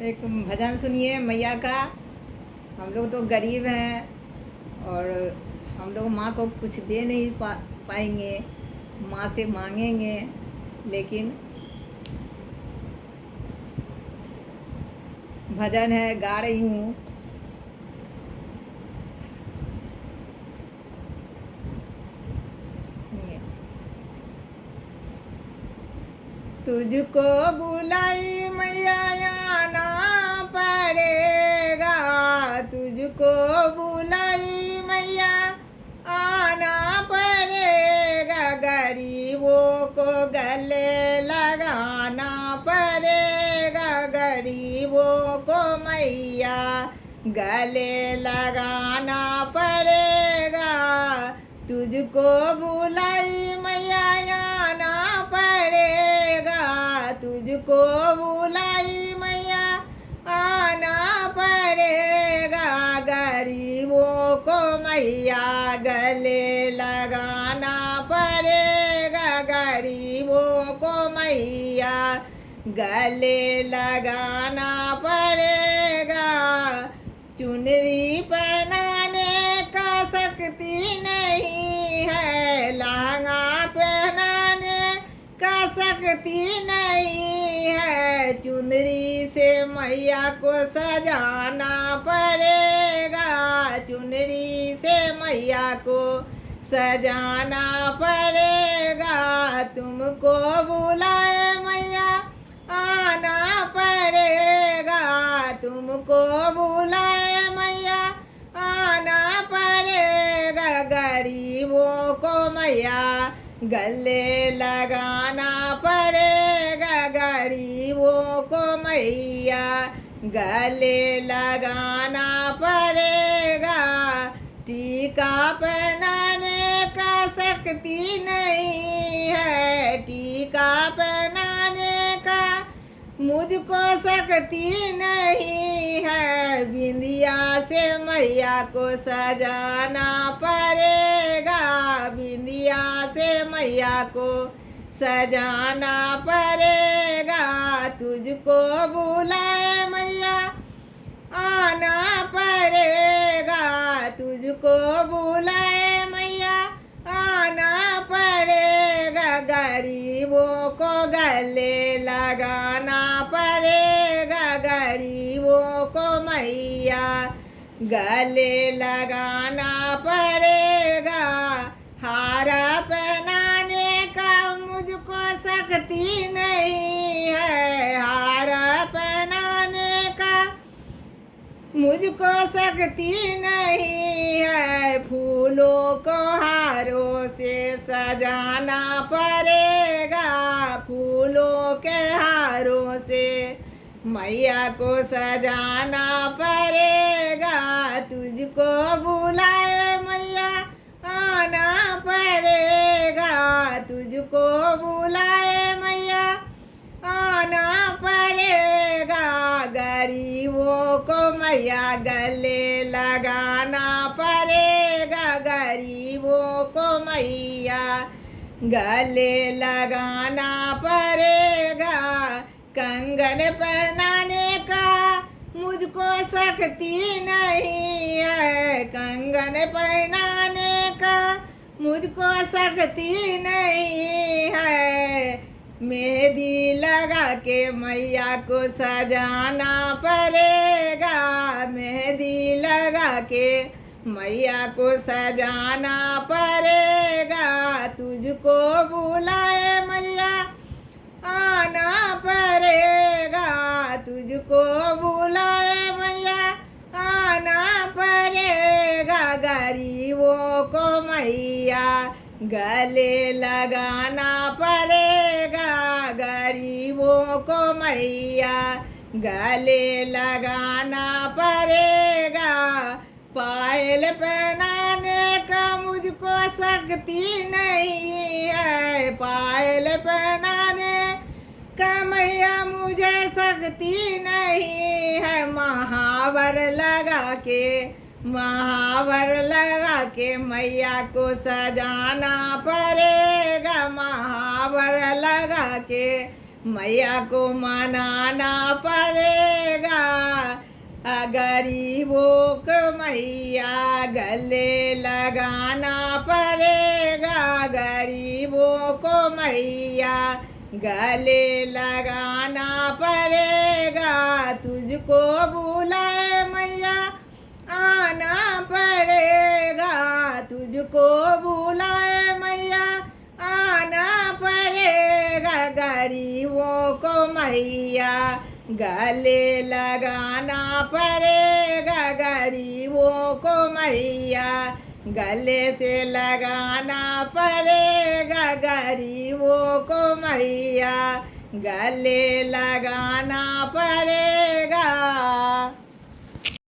एक भजन सुनिए मैया का। हम लोग तो गरीब हैं और हम लोग माँ को कुछ दे नहीं पाएंगे, माँ से मांगेंगे, लेकिन भजन है, गा रही हूँ। तुझको बुलाई मैया आना पड़ेगा, तुझको बुलाई मैया आना पड़ेगा, गरीबों को गले लगाना पड़ेगा, गरीबों को मैया गले लगाना पड़ेगा, तुझको बुलाई मैया आना पड़ेगा, तुझको बुलाई मैया आना पड़ेगा, गरीबों को मैया गले लगाना पड़ेगा, गरीबों को मैया गले लगाना पड़ेगा। चुनरी पहनाने का शक्ति नहीं है, लहंगा पहनाने का शक्ति नहीं है, चुनरी से मैया को सजाना पड़ेगा, चुनरी से मैया को सजाना पड़ेगा, तुमको बुलाए मैया आना पड़ेगा, तुमको बुलाए मैया आना पड़ेगा, गरीबों को मैया गले लगाना पड़ेगा, गरीबों को मैया गले लगाना पड़ेगा। टीका पहनाने का शक्ति नहीं है, टीका पहनाने का मुझको शक्ति नहीं है, बिंदिया से मैया को सजाना पड़ेगा, बिंदिया से मैया को सजाना पड़ेगा, तुझको बुलाए मैया आना पड़ेगा, तुझको बुलाए मैया आना पड़ेगा, गरीबों को गले लगाना पड़ेगा, गरीबों को मैया गले लगाना पड़ेगा। हार पहनाने का मुझको शक्ति नहीं है, हार पहनाने का मुझको शक्ति नहीं है, फूलों को हारों से सजाना पड़ेगा, फूलों के हारों से मैया को सजाना पड़ेगा, तुझको बुलाए मैया आना पड़ेगा, तुझको बुलाए मैया आना पड़ेगा, गरीबों को मैया गले लगाना पड़ेगा, गरीबों को मैया गले लगाना पड़ेगा। कंगन पहनाने का मुझको शक्ति नहीं है, कंगन पहनाने का मुझको शक्ति नहीं है, मेहंदी लगा के मैया को सजाना पड़ेगा, मेहंदी लगा के मैया को सजाना पड़ेगा, तुझको बुलाए मैया आना पड़ेगा, तुझको बुलाए मैया आना पड़ेगा, गरीबों को मैया गले लगाना पड़ेगा, गरीबों को मैया गले लगाना पड़ेगा। पायल पहनाने का मुझको शक्ति नहीं है, पायल पहनाने का मैया मुझे शक्ति नहीं है, महावर लगा के मैया को सजाना पड़ेगा, महावर लगा के मैया को मनाना पड़ेगा, गरीबों को मैया गले लगाना पड़ेगा, गरीबों को मैया गले लगाना पड़ेगा। तुझको बुलाए मैया आना पड़ेगा, तुझको बुलाए मैया आना पड़ेगा। गरीबों को मैया गले लगाना पड़ेगा, गरीबों को मैया गले से लगाना पड़ेगा, गरीबों को मैया गले लगाना पड़ेगा।